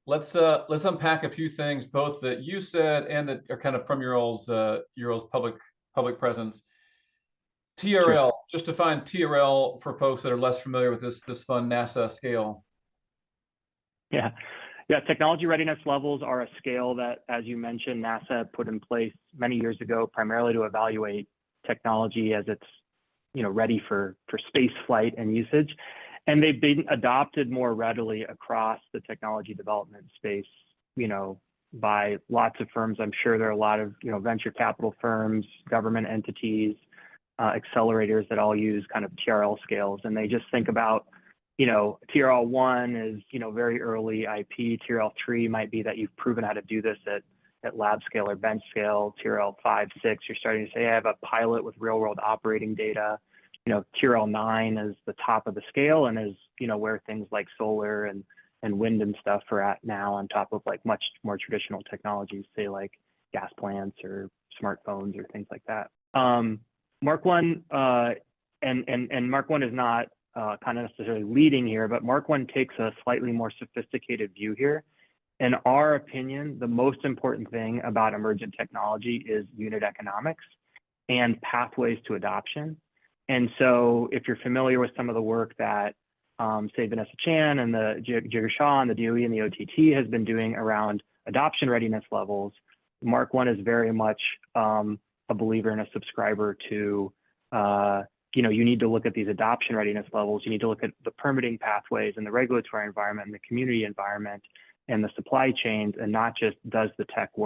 let's unpack a few things, both that you said and that are kind of from your all's public presence. TRL, Sure. just define TRL for folks that are less familiar with this fun NASA scale. Yeah. Yeah, technology readiness levels are a scale that, as you mentioned, NASA put in place many years ago, primarily to evaluate technology as it's, ready for space flight and usage. And they've been adopted more readily across the technology development space, by lots of firms. I'm sure there are a lot of, venture capital firms, government entities, accelerators that all use kind of TRL scales. And they just think about, TRL 1 is, very early IP. TRL 3 might be that you've proven how to do this at lab scale or bench scale. TRL 5, 6, you're starting to say, hey, I have a pilot with real world operating data. TRL 9 is the top of the scale and is, where things like solar and wind and stuff are at now, on top of like much more traditional technologies, say like gas plants or smartphones or things like that. Mark 1 and Mark 1 is not kind of necessarily leading here, but Mark 1 takes a slightly more sophisticated view here. In our opinion, the most important thing about emergent technology is unit economics and pathways to adoption. And so if you're familiar with some of the work that, say, Vanessa Chan and the Jigar Shah and the DOE and the OTT has been doing around adoption readiness levels, Mark 1 is very much a believer and a subscriber to, you need to look at these adoption readiness levels. You need to look at the permitting pathways and the regulatory environment and the community environment and the supply chains, and not just does the tech work.